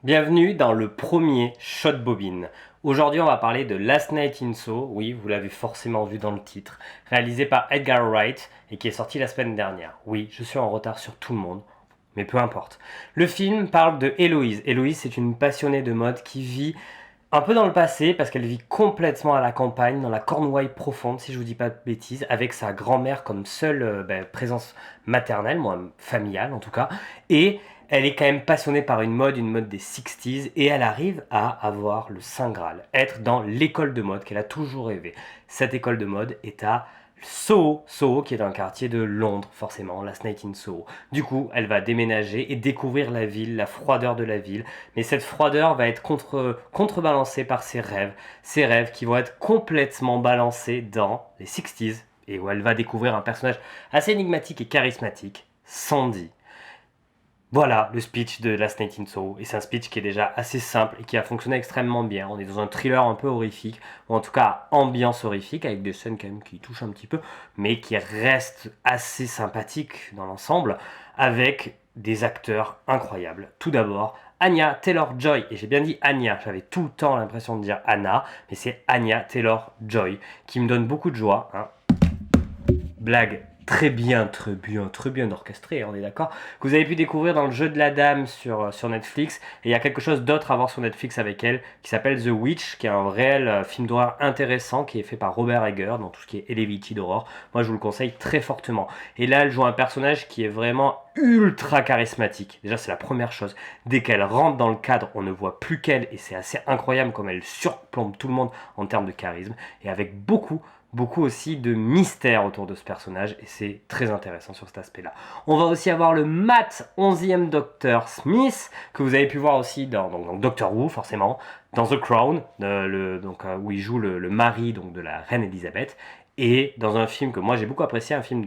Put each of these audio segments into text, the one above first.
Bienvenue dans le premier Shot Bobine. Aujourd'hui, on va parler de Last Night in Soho, oui, vous l'avez forcément vu dans le titre, réalisé par Edgar Wright et qui est sorti la semaine dernière. Oui, je suis en retard sur tout le monde, mais peu importe. Le film parle de Héloïse. Héloïse, c'est une passionnée de mode qui vit un peu dans le passé parce qu'elle vit complètement à la campagne, dans la Cornouaille profonde, si je vous dis pas de bêtises, avec sa grand-mère comme seule présence maternelle, moi, familiale en tout cas, et elle est quand même passionnée par une mode des 60s, et elle arrive à avoir le Saint Graal, être dans l'école de mode qu'elle a toujours rêvé. Cette école de mode est à Soho, Soho qui est un quartier de Londres, forcément, Last Night in Soho. Du coup, elle va déménager et découvrir la ville, la froideur de la ville, mais cette froideur va être contrebalancée par ses rêves qui vont être complètement balancés dans les 60s, et où elle va découvrir un personnage assez énigmatique et charismatique, Sandy. Voilà le speech de Last Night in Soho, et c'est un speech qui est déjà assez simple et qui a fonctionné extrêmement bien. On est dans un thriller un peu horrifique, ou en tout cas ambiance horrifique, avec des scènes quand même qui touchent un petit peu, mais qui restent assez sympathiques dans l'ensemble, avec des acteurs incroyables. Tout d'abord, Anya Taylor-Joy, et j'ai bien dit Anya, j'avais tout le temps l'impression de dire Anna, mais c'est Anya Taylor-Joy, qui me donne beaucoup de joie, hein. Blague très bien orchestrée, on est d'accord, que vous avez pu découvrir dans le jeu de la dame sur Netflix. Et il y a quelque chose d'autre à voir sur Netflix avec elle, qui s'appelle The Witch, qui est un réel film d'horreur intéressant, qui est fait par Robert Egger, dans tout ce qui est Elevated d'horreur. Moi, je vous le conseille très fortement. Et là, elle joue un personnage qui est vraiment ultra charismatique. Déjà, c'est la première chose. Dès qu'elle rentre dans le cadre, on ne voit plus qu'elle, et c'est assez incroyable comme elle surplombe tout le monde en termes de charisme, et avec beaucoup aussi de mystère autour de ce personnage, et c'est très intéressant sur cet aspect-là. On va aussi avoir le Matt 11e Dr. Smith, que vous avez pu voir aussi dans Doctor Who, forcément, dans The Crown, où il joue le mari de la reine Elisabeth, et dans un film que moi j'ai beaucoup apprécié, un film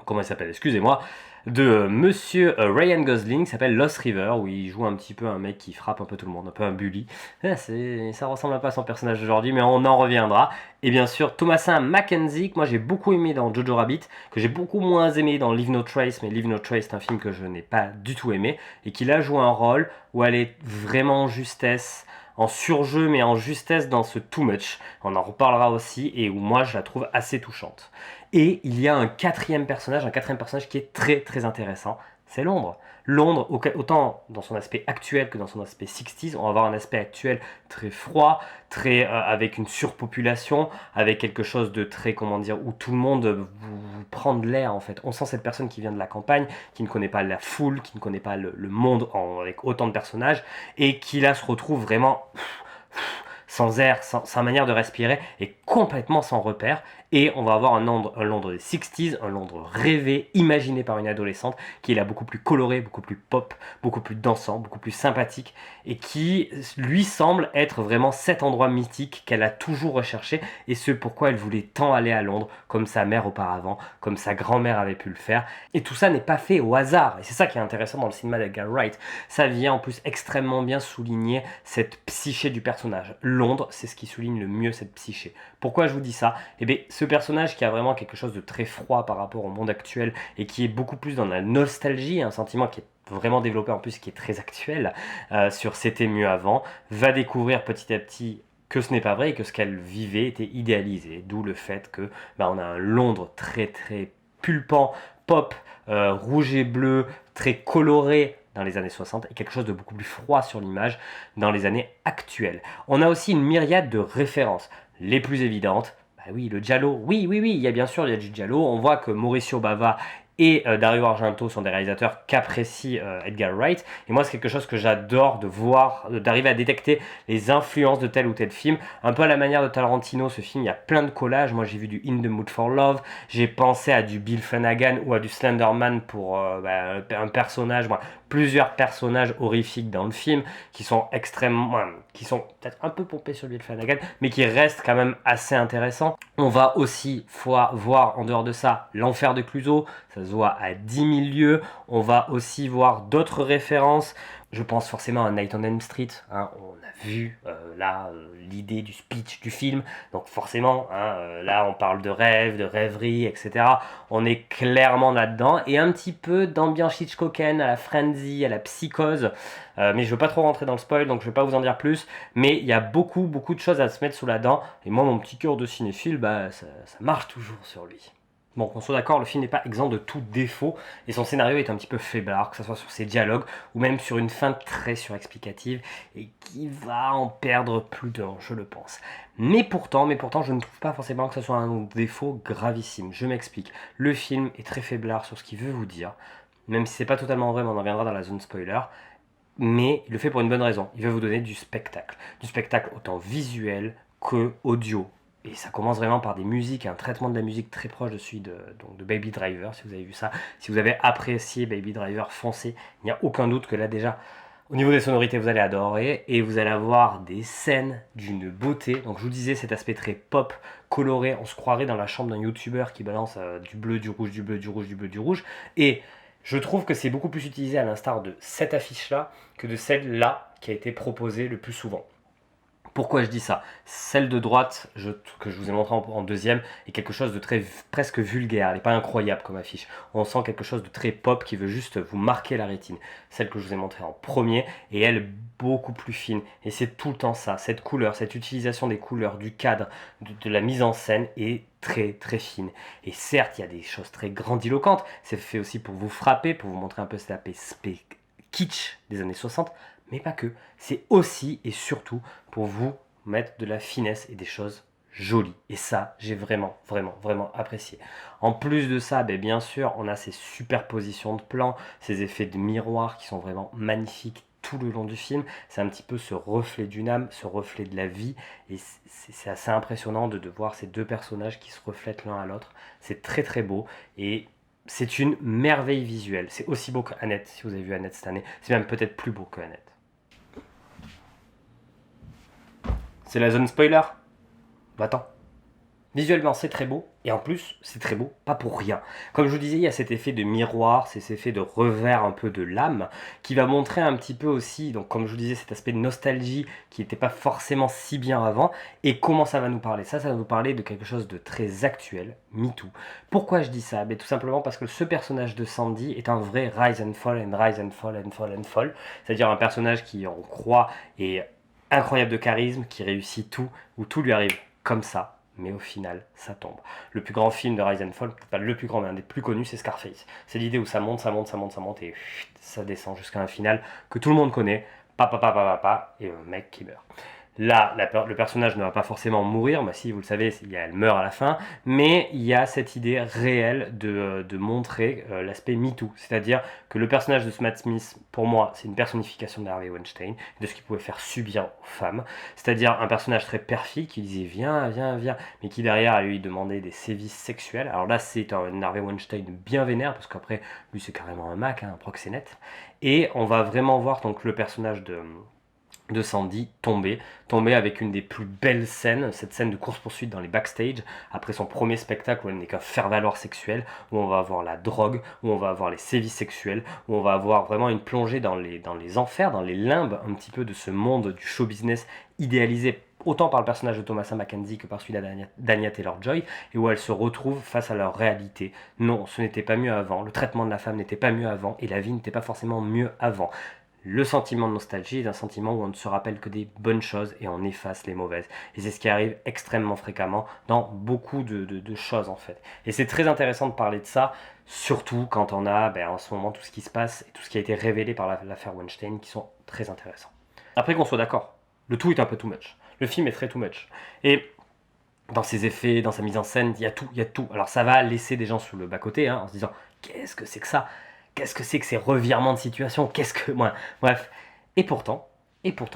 comment il s'appelle, excusez-moi, de Monsieur Ryan Gosling, qui s'appelle Lost River, où il joue un petit peu un mec qui frappe un peu tout le monde, un peu un bully. Ça ressemble un peu à son personnage d'aujourd'hui, mais on en reviendra. Et bien sûr, Thomasin McKenzie, que moi j'ai beaucoup aimé dans Jojo Rabbit, que j'ai beaucoup moins aimé dans Leave No Trace, mais Leave No Trace c'est un film que je n'ai pas du tout aimé, et qui là joue un rôle où elle est vraiment en justesse, en surjeu, mais en justesse dans ce too much. On en reparlera aussi, et où moi je la trouve assez touchante. Et il y a un quatrième personnage qui est très très intéressant, c'est Londres. Londres, autant dans son aspect actuel que dans son aspect 60s, on va avoir un aspect actuel très froid, avec une surpopulation, avec quelque chose de très, comment dire, où tout le monde vous prend de l'air en fait. On sent cette personne qui vient de la campagne, qui ne connaît pas la foule, qui ne connaît pas le monde avec autant de personnages, et qui là se retrouve vraiment sans air, sans manière de respirer, et complètement sans repère. Et on va avoir un Londres des 60s, un Londres rêvé, imaginé par une adolescente, qui est là beaucoup plus coloré, beaucoup plus pop, beaucoup plus dansant, beaucoup plus sympathique, et qui lui semble être vraiment cet endroit mythique qu'elle a toujours recherché, et ce pourquoi elle voulait tant aller à Londres, comme sa mère auparavant, comme sa grand-mère avait pu le faire. Et tout ça n'est pas fait au hasard, et c'est ça qui est intéressant dans le cinéma d'Edgar Wright. Ça vient en plus extrêmement bien souligner cette psyché du personnage. Londres, c'est ce qui souligne le mieux cette psyché. Pourquoi je vous dis ça? Eh bien, ce personnage qui a vraiment quelque chose de très froid par rapport au monde actuel, et qui est beaucoup plus dans la nostalgie, un sentiment qui est vraiment développé en plus, qui est très actuel, sur C'était mieux avant, va découvrir petit à petit que ce n'est pas vrai, et que ce qu'elle vivait était idéalisé. D'où le fait que on a un Londres très très pulpant, pop, rouge et bleu, très coloré dans les années 60, et quelque chose de beaucoup plus froid sur l'image dans les années actuelles. On a aussi une myriade de références. Les plus évidentes, bah oui, le Giallo, oui, il y a bien sûr, il y a du Giallo. On voit que Mauricio Bava et Dario Argento sont des réalisateurs qu'apprécie Edgar Wright. Et moi, c'est quelque chose que j'adore de voir, d'arriver à détecter les influences de tel ou tel film. Un peu à la manière de Tarantino, ce film, il y a plein de collages. Moi, j'ai vu du In the Mood for Love, j'ai pensé à du Bill Flanagan ou à du Slenderman pour un personnage, plusieurs personnages horrifiques dans le film qui sont qui sont peut-être un peu pompés sur Bill Flanagan, mais qui restent quand même assez intéressants. On va aussi voir en dehors de ça l'enfer de Clouseau, ça se voit à 10 000 lieues. On va aussi voir d'autres références Je pense forcément à Night on Elm Street, hein, on a vu là l'idée du speech du film, donc forcément, hein, là on parle de rêve, de rêverie, etc. On est clairement là-dedans, et un petit peu d'ambiance Hitchcockienne, à la frenzy, à la psychose, mais je veux pas trop rentrer dans le spoil, donc je vais pas vous en dire plus, mais il y a beaucoup de choses à se mettre sous la dent, et moi mon petit cœur de cinéphile, bah ça marche toujours sur lui. Bon, qu'on soit d'accord, le film n'est pas exempt de tout défaut, et son scénario est un petit peu faiblard, que ce soit sur ses dialogues, ou même sur une fin très surexplicative, et qui va en perdre plus d'un, je le pense. Mais pourtant, je ne trouve pas forcément que ce soit un défaut gravissime. Je m'explique. Le film est très faiblard sur ce qu'il veut vous dire, même si c'est pas totalement vrai, mais on en reviendra dans la zone spoiler. Mais il le fait pour une bonne raison. Il veut vous donner du spectacle. Du spectacle autant visuel que audio. Et ça commence vraiment par des musiques, un traitement de la musique très proche de celui de Baby Driver, si vous avez vu ça. Si vous avez apprécié Baby Driver, foncez. Il n'y a aucun doute que là déjà, au niveau des sonorités, vous allez adorer. Et vous allez avoir des scènes d'une beauté. Donc je vous disais, cet aspect très pop, coloré. On se croirait dans la chambre d'un youtubeur qui balance du bleu, du rouge, du bleu, du rouge, du bleu, du rouge. Et je trouve que c'est beaucoup plus utilisé à l'instar de cette affiche-là que de celle-là qui a été proposée le plus souvent. Pourquoi je dis ça? Celle de droite, que je vous ai montré en deuxième, est quelque chose de très presque vulgaire. Elle n'est pas incroyable comme affiche. On sent quelque chose de très pop qui veut juste vous marquer la rétine. Celle que je vous ai montrée en premier, et elle est beaucoup plus fine. Et c'est tout le temps ça. Cette couleur, cette utilisation des couleurs, du cadre, de la mise en scène est très fine. Et certes, il y a des choses très grandiloquentes. C'est fait aussi pour vous frapper, pour vous montrer un peu cet aspect kitsch des années 60, mais pas que. C'est aussi et surtout pour vous mettre de la finesse et des choses jolies. Et ça, j'ai vraiment apprécié. En plus de ça, bien sûr, on a ces superpositions de plans, ces effets de miroir qui sont vraiment magnifiques tout le long du film. C'est un petit peu ce reflet d'une âme, ce reflet de la vie. Et c'est assez impressionnant de voir ces deux personnages qui se reflètent l'un à l'autre. C'est très beau. Et c'est une merveille visuelle. C'est aussi beau que Annette, si vous avez vu Annette cette année. C'est même peut-être plus beau que Annette. C'est la zone spoiler? Bah attends. Visuellement, c'est très beau, et en plus, c'est très beau, pas pour rien. Comme je vous disais, il y a cet effet de miroir, cet effet de revers un peu de l'âme, qui va montrer un petit peu aussi, donc comme je vous disais, cet aspect de nostalgie qui n'était pas forcément si bien avant, et comment ça va nous parler? Ça va nous parler de quelque chose de très actuel, MeToo. Pourquoi je dis ça? Tout simplement parce que ce personnage de Sandy est un vrai rise and fall, and rise and fall, and fall, and fall, c'est-à-dire un personnage qui, on croit, est incroyable de charisme, qui réussit tout, où tout lui arrive comme ça, mais au final, ça tombe. Le plus grand film de Rise and Fall, peut-être pas le plus grand, mais un des plus connus, c'est Scarface. C'est l'idée où ça monte, et ça descend jusqu'à un final que tout le monde connaît, et un mec qui meurt. Là, le personnage ne va pas forcément mourir, bah si, vous le savez, elle meurt à la fin, mais il y a cette idée réelle de montrer l'aspect MeToo, c'est-à-dire que le personnage de Matt Smith, pour moi, c'est une personnification de Harvey Weinstein, de ce qu'il pouvait faire subir aux femmes, c'est-à-dire un personnage très perfide qui disait viens, mais qui derrière lui demandait des sévices sexuels. Alors là, c'est un Harvey Weinstein bien vénère, parce qu'après, lui c'est carrément un Mac, un proxénète, et on va vraiment voir donc le personnage de Sandy tomber avec une des plus belles scènes, cette scène de course-poursuite dans les backstage, après son premier spectacle où elle n'est qu'un faire-valoir sexuel, où on va avoir la drogue, où on va avoir les sévices sexuels, où on va avoir vraiment une plongée dans les enfers, dans les limbes un petit peu de ce monde du show business idéalisé autant par le personnage de Thomasin McKenzie que par celui d'Anya Taylor-Joy, et où elle se retrouve face à leur réalité. Non, ce n'était pas mieux avant, le traitement de la femme n'était pas mieux avant, et la vie n'était pas forcément mieux avant. Le sentiment de nostalgie est un sentiment où on ne se rappelle que des bonnes choses et on efface les mauvaises. Et c'est ce qui arrive extrêmement fréquemment dans beaucoup de choses en fait. Et c'est très intéressant de parler de ça, surtout quand on a en ce moment tout ce qui se passe et tout ce qui a été révélé par l'affaire Weinstein qui sont très intéressants. Après qu'on soit d'accord, le tout est un peu too much. Le film est très too much. Et dans ses effets, dans sa mise en scène, il y a tout. Alors ça va laisser des gens sous le bas-côté en se disant qu'est-ce que c'est que ça? Qu'est-ce que c'est que ces revirements de situation? Bref. Et pourtant,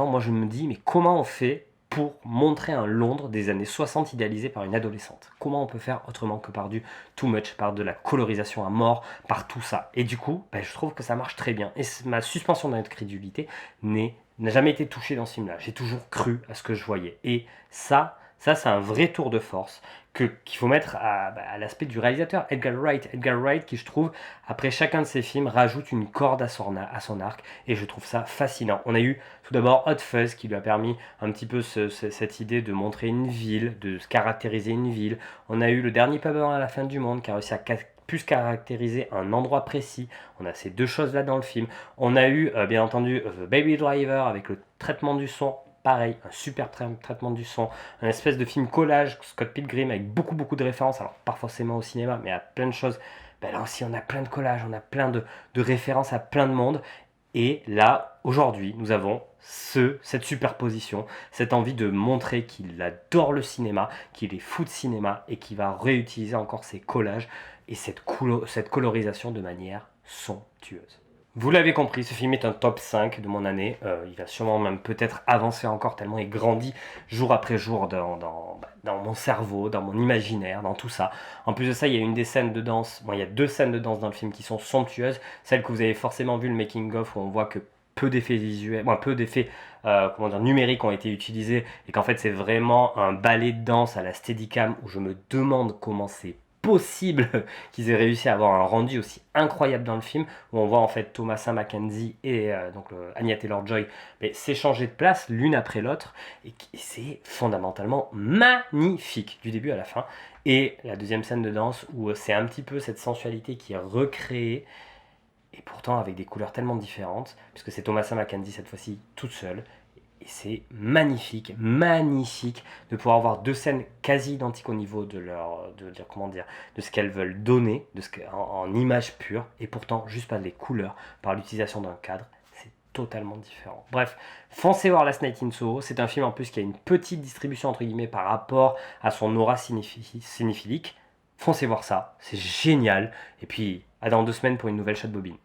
moi je me dis, mais comment on fait pour montrer un Londres des années 60 idéalisé par une adolescente? Comment on peut faire autrement que par du too much, par de la colorisation à mort, par tout ça? Et du coup, je trouve que ça marche très bien. Et ma suspension d'incrédulité n'a jamais été touchée dans ce film-là. J'ai toujours cru à ce que je voyais. Et ça c'est un vrai tour de force qu'il faut mettre à l'aspect du réalisateur, Edgar Wright. Edgar Wright qui, je trouve, après chacun de ses films, rajoute une corde à son arc, et je trouve ça fascinant. On a eu tout d'abord Hot Fuzz qui lui a permis un petit peu cette idée de montrer une ville, de caractériser une ville. On a eu Le Dernier Pavillon à la fin du monde qui a réussi à plus caractériser un endroit précis. On a ces deux choses-là dans le film. On a eu, bien entendu, The Baby Driver avec le traitement du son. Pareil, un super traitement du son, un espèce de film collage, Scott Pilgrim, avec beaucoup de références, alors pas forcément au cinéma, mais à plein de choses. Ben là aussi, on a plein de collages, on a plein de références à plein de monde. Et là, aujourd'hui, nous avons cette superposition, cette envie de montrer qu'il adore le cinéma, qu'il est fou de cinéma, et qu'il va réutiliser encore ses collages et cette colorisation de manière somptueuse. Vous l'avez compris, ce film est un top 5 de mon année. Il va sûrement même peut-être avancer encore tellement il grandit jour après jour dans mon cerveau, dans mon imaginaire, dans tout ça. En plus de ça, il y a une des scènes de danse, il y a 2 scènes de danse dans le film qui sont somptueuses. Celle que vous avez forcément vu le making-of où on voit que peu d'effets visuels, peu d'effets numériques ont été utilisés et qu'en fait c'est vraiment un ballet de danse à la Steadicam où je me demande comment c'est possible qu'ils aient réussi à avoir un rendu aussi incroyable dans le film, où on voit en fait Thomasin McKenzie et Anya Taylor-Joy s'échanger de place l'une après l'autre, et c'est fondamentalement magnifique du début à la fin. Et la deuxième scène de danse où c'est un petit peu cette sensualité qui est recréée, et pourtant avec des couleurs tellement différentes, puisque c'est Thomasin McKenzie cette fois-ci toute seule. Et c'est magnifique de pouvoir avoir 2 scènes quasi identiques au niveau de ce qu'elles veulent donner, en images pures, et pourtant juste par les couleurs, par l'utilisation d'un cadre, c'est totalement différent. Bref, foncez voir Last Night in Soho, c'est un film en plus qui a une petite distribution entre guillemets par rapport à son aura cinéphilique. Foncez voir ça, c'est génial, et puis à dans 2 semaines pour une nouvelle Chat Bobine.